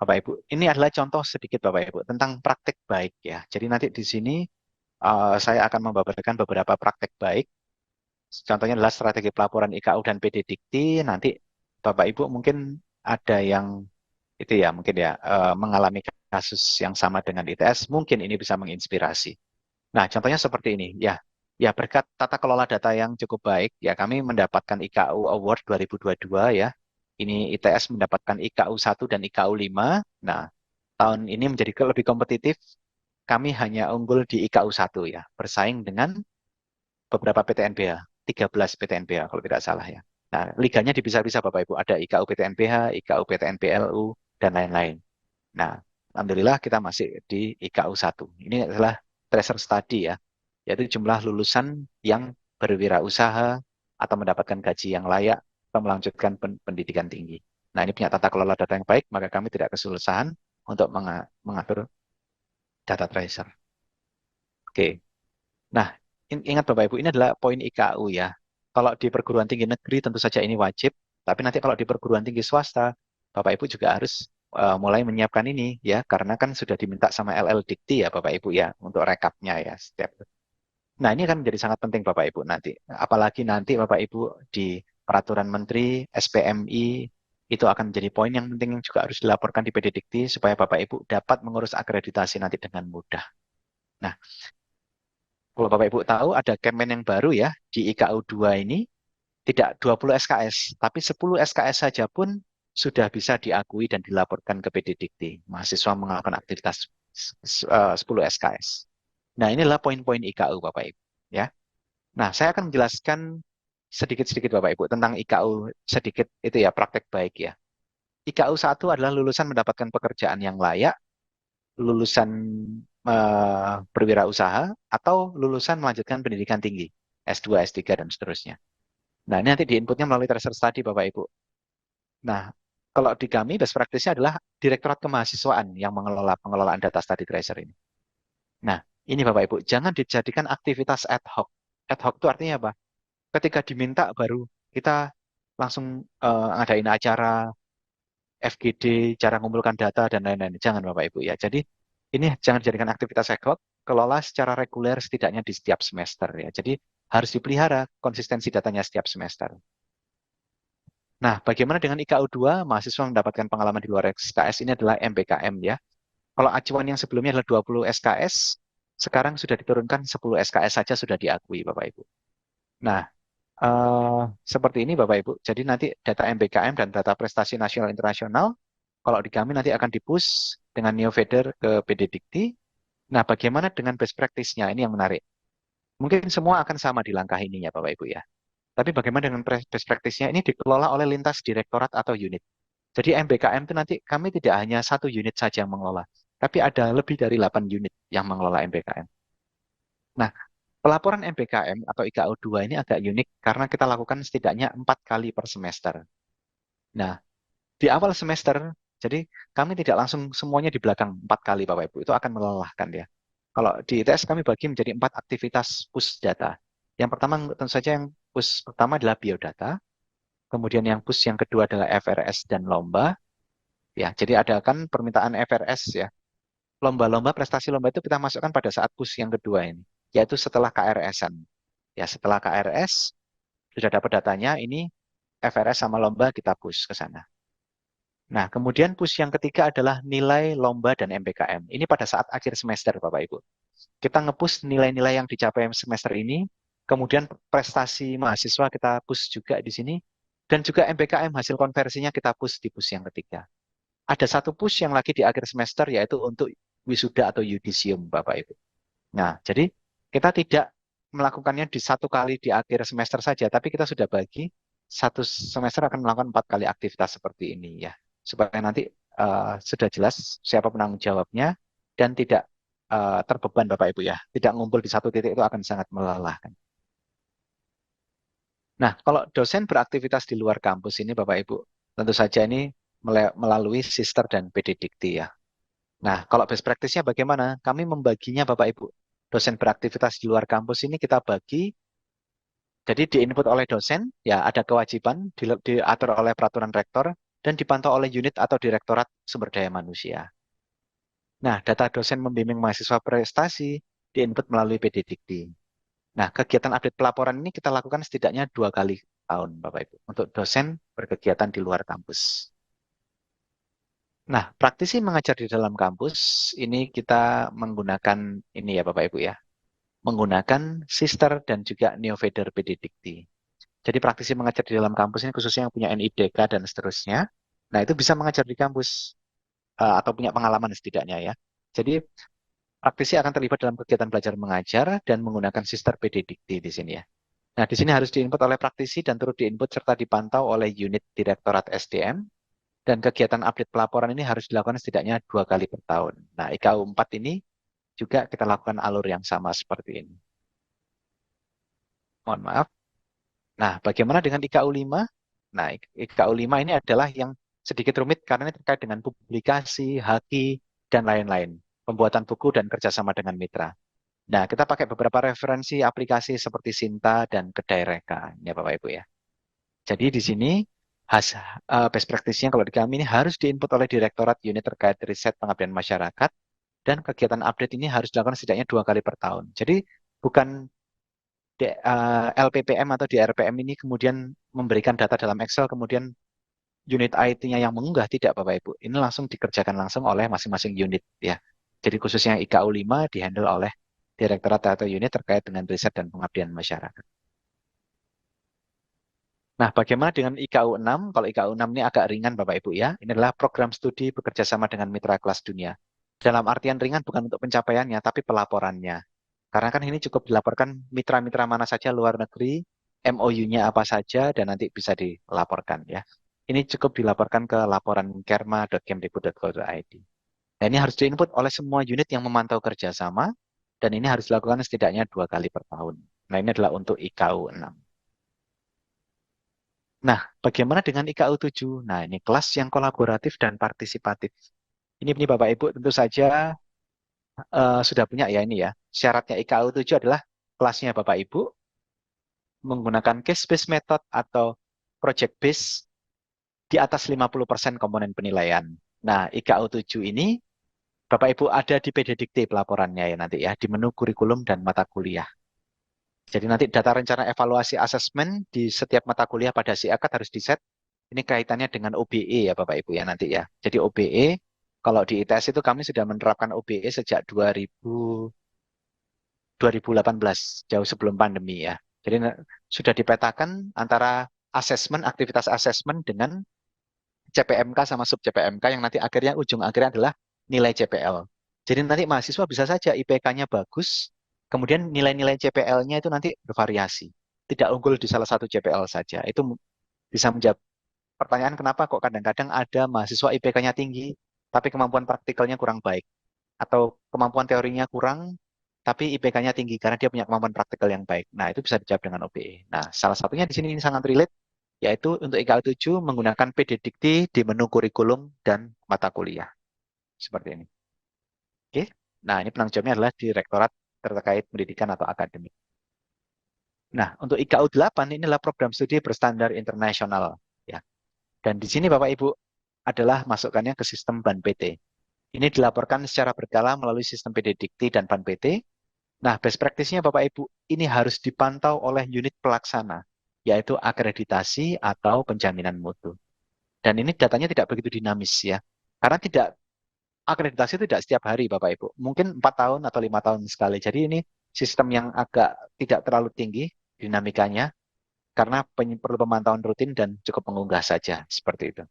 Bapak Ibu. Ini adalah contoh sedikit Bapak Ibu tentang praktek baik ya. Jadi nanti di sini saya akan membabarkan beberapa praktek baik. Contohnya adalah strategi pelaporan IKU dan PD Dikti. Nanti Bapak Ibu mungkin ada yang itu ya mungkin ya mengalami kasus yang sama dengan ITS. Mungkin ini bisa menginspirasi. Nah, contohnya seperti ini ya. Ya, berkat tata kelola data yang cukup baik, ya kami mendapatkan IKU Award 2022 ya. Ini ITS mendapatkan IKU 1 dan IKU 5. Nah, tahun ini menjadi lebih kompetitif. Kami hanya unggul di IKU 1 ya, bersaing dengan beberapa PTNBH, 13 PTNBH kalau tidak salah ya. Nah, liganya dipisah-pisah Bapak Ibu. Ada IKU PTNBH, IKU PTNBLU, dan lain-lain. Nah, alhamdulillah kita masih di IKU 1. Ini adalah tracer study ya, yaitu jumlah lulusan yang berwirausaha atau mendapatkan gaji yang layak atau melanjutkan pendidikan tinggi. Nah, ini punya tata kelola data yang baik, maka kami tidak kesulitan untuk mengatur data tracer. Oke. Nah, ingat Bapak Ibu, ini adalah poin IKU ya. Kalau di perguruan tinggi negeri tentu saja ini wajib, tapi nanti kalau di perguruan tinggi swasta, Bapak Ibu juga harus mulai menyiapkan ini ya, karena kan sudah diminta sama LL Dikti ya Bapak Ibu ya, untuk rekapnya ya setiap. Nah, ini akan menjadi sangat penting Bapak Ibu nanti. Apalagi nanti Bapak Ibu di peraturan menteri, SPMI, itu akan menjadi poin yang penting yang juga harus dilaporkan di PD Dikti supaya Bapak Ibu dapat mengurus akreditasi nanti dengan mudah. Nah, kalau Bapak Ibu tahu ada Kemen yang baru ya di IKU 2 ini tidak 20 SKS, tapi 10 SKS saja pun sudah bisa diakui dan dilaporkan ke PD Dikti. Mahasiswa melakukan aktivitas 10 SKS. Nah, inilah poin-poin IKU Bapak Ibu ya. Nah, saya akan menjelaskan sedikit-sedikit Bapak Ibu tentang IKU sedikit itu ya praktek baik ya. IKU 1 adalah lulusan mendapatkan pekerjaan yang layak, lulusan berwirausaha, atau lulusan melanjutkan pendidikan tinggi, S2, S3, dan seterusnya. Nah, ini nanti diinputnya melalui tracer study, Bapak Ibu. Nah, kalau di kami, best practice-nya adalah Direktorat Kemahasiswaan yang mengelola pengelolaan data study tracer ini. Nah, ini Bapak Ibu, jangan dijadikan aktivitas ad hoc. Ad hoc itu artinya apa? Ketika diminta baru kita langsung ngadain acara, FGD, cara mengumpulkan data, dan lain-lain. Jangan Bapak Ibu ya. Jadi ini jangan dijadikan aktivitas ad hoc, kelola secara reguler setidaknya di setiap semester ya. Jadi harus dipelihara konsistensi datanya setiap semester. Nah, bagaimana dengan IKU 2? Mahasiswa mendapatkan pengalaman di luar SKS ini adalah MBKM ya. Kalau acuan yang sebelumnya adalah 20 SKS, sekarang sudah diturunkan 10 SKS saja sudah diakui Bapak Ibu. Nah, seperti ini Bapak Ibu. Jadi nanti data MBKM dan data prestasi nasional internasional, kalau di kami nanti akan dipush dengan NeoVeder ke PD Dikti. Nah, bagaimana dengan best practice-nya? Ini yang menarik. Mungkin semua akan sama di langkah ininya Bapak Ibu ya. Tapi bagaimana dengan best practice-nya? Ini dikelola oleh lintas direktorat atau unit. Jadi MBKM itu nanti kami tidak hanya satu unit saja yang mengelola, tapi ada lebih dari 8 unit yang mengelola MBKM. Nah, pelaporan MBKM atau IKU 2 ini agak unik karena kita lakukan setidaknya 4 kali per semester. Nah, di awal semester, jadi kami tidak langsung semuanya di belakang 4 kali Bapak Ibu, itu akan melelahkan ya. Kalau di ITS kami bagi menjadi 4 aktivitas push data. Yang pertama tentu saja yang push pertama adalah biodata, kemudian yang push yang kedua adalah FRS dan lomba. Ya, jadi ada kan permintaan FRS ya. Lomba-lomba prestasi lomba itu kita masukkan pada saat push yang kedua ini, yaitu setelah KRS-an. Ya, setelah KRS sudah dapat datanya, ini FRS sama lomba kita push ke sana. Nah, kemudian push yang ketiga adalah nilai lomba dan MBKM. Ini pada saat akhir semester, Bapak Ibu. Kita nge-push nilai-nilai yang dicapai semester ini, kemudian prestasi mahasiswa kita push juga di sini, dan juga MBKM hasil konversinya kita push di push yang ketiga. Ada satu push yang lagi di akhir semester, yaitu untuk wisuda atau yudisium, Bapak Ibu. Nah, jadi kita tidak melakukannya di satu kali di akhir semester saja, tapi kita sudah bagi satu semester akan melakukan 4 kali aktivitas seperti ini ya, supaya nanti sudah jelas siapa penanggung jawabnya dan tidak terbeban Bapak Ibu ya, tidak ngumpul di satu titik itu akan sangat melelahkan. Nah, kalau dosen beraktivitas di luar kampus ini Bapak Ibu, tentu saja ini melalui Sister dan PD Dikti ya. Nah, kalau best practice-nya bagaimana? Kami membaginya Bapak Ibu. Dosen beraktivitas di luar kampus ini kita bagi, jadi diinput oleh dosen, ya ada kewajiban diatur oleh peraturan rektor. dan dipantau oleh unit atau direktorat sumber daya manusia. Nah, data dosen membimbing mahasiswa prestasi diinput melalui PDDikti. Nah, kegiatan update pelaporan ini kita lakukan setidaknya 2 kali tahun, Bapak Ibu, untuk dosen berkegiatan di luar kampus. Nah, praktisi mengajar di dalam kampus ini kita menggunakan ini ya Bapak Ibu ya, menggunakan Sister dan juga Neofeeder PDDikti. Jadi praktisi mengajar di dalam kampus ini khususnya yang punya NIDK dan seterusnya. Nah, itu bisa mengajar di kampus atau punya pengalaman setidaknya ya. Jadi praktisi akan terlibat dalam kegiatan belajar mengajar dan menggunakan Sister PDDikti di sini ya. Nah, di sini harus diinput oleh praktisi dan turut diinput serta dipantau oleh unit Direktorat SDM dan kegiatan update pelaporan ini harus dilakukan setidaknya 2 kali per tahun. Nah, IKU 4 ini juga kita lakukan alur yang sama seperti ini. Mohon maaf. Nah, bagaimana dengan IKU 5? Nah, IKU 5 ini adalah yang sedikit rumit karena ini terkait dengan publikasi, haki, dan lain-lain. Pembuatan buku dan kerjasama dengan mitra. Nah, kita pakai beberapa referensi aplikasi seperti Sinta dan Kedai Reka. Ini ya Bapak Ibu ya. Jadi di sini best practice-nya kalau di kami ini harus diinput oleh Direktorat Unit terkait riset pengabdian masyarakat dan kegiatan update ini harus dilakukan setidaknya 2 kali per tahun. Jadi bukan LPPM atau DRPM ini kemudian memberikan data dalam Excel, kemudian unit IT-nya yang mengunggah, tidak Bapak Ibu. Ini langsung dikerjakan langsung oleh masing-masing unit ya. Jadi khususnya IKU 5 dihandle oleh Direktorat atau unit terkait dengan riset dan pengabdian masyarakat. Nah, bagaimana dengan IKU 6? Kalau IKU 6 ini agak ringan Bapak Ibu ya. Ini adalah program studi bekerja sama dengan mitra kelas dunia. Dalam artian ringan bukan untuk pencapaiannya, tapi pelaporannya. Karena kan ini cukup dilaporkan mitra-mitra mana saja luar negeri, MOU-nya apa saja, dan nanti bisa dilaporkan ya. Ini cukup dilaporkan ke laporan kerma.kemdikbud.go.id. Dan ini harus diinput oleh semua unit yang memantau kerjasama, dan ini harus dilakukan setidaknya 2 kali per tahun. Nah, ini adalah untuk IKU 6. Nah, bagaimana dengan IKU 7? Nah, ini kelas yang kolaboratif dan partisipatif. Ini Bapak Ibu tentu saja sudah punya ya ini ya. Syaratnya IKU 7 adalah kelasnya Bapak Ibu menggunakan case-based method atau project-based di atas 50% komponen penilaian. Nah, IKU 7 ini Bapak Ibu ada di PDDikti pelaporannya ya nanti ya, di menu kurikulum dan mata kuliah. Jadi nanti data rencana evaluasi asesmen di setiap mata kuliah pada si akad harus di-set. Ini kaitannya dengan OBE ya Bapak Ibu ya nanti ya. Jadi OBE, kalau di ITS itu kami sudah menerapkan OBE sejak 2018, jauh sebelum pandemi ya. Jadi sudah dipetakan antara asesmen, aktivitas asesmen dengan CPMK sama sub CPMK yang nanti akhirnya ujung akhirnya adalah nilai CPL. Jadi nanti mahasiswa bisa saja IPK-nya bagus, kemudian nilai-nilai CPL-nya itu nanti bervariasi. Tidak unggul di salah satu CPL saja. Itu bisa menjawab pertanyaan kenapa kok kadang-kadang ada mahasiswa IPK-nya tinggi, tapi kemampuan praktikalnya kurang baik. Atau kemampuan teorinya kurang, tapi IPK-nya tinggi karena dia punya kemampuan praktikal yang baik. Nah, itu bisa dijawab dengan OBE. Nah, salah satunya di sini ini sangat relate, yaitu untuk IKU 7 menggunakan PDDikti di menu kurikulum dan mata kuliah. Seperti ini. Oke. Nah, ini penanggung jawabnya adalah Direktorat terkait pendidikan atau akademik. Nah, untuk IKU 8 ini adalah program studi berstandar internasional. Ya. Dan di sini Bapak Ibu adalah masukkannya ke sistem BAN PT. Ini dilaporkan secara berkala melalui sistem PDDikti dan BAN PT. Nah, best practice-nya Bapak Ibu, ini harus dipantau oleh unit pelaksana, yaitu akreditasi atau penjaminan mutu. Dan ini datanya tidak begitu dinamis ya. Karena akreditasi itu tidak setiap hari Bapak Ibu. Mungkin 4 tahun atau 5 tahun sekali. Jadi ini sistem yang agak tidak terlalu tinggi dinamikanya, karena perlu pemantauan rutin dan cukup mengunggah saja. Seperti itu.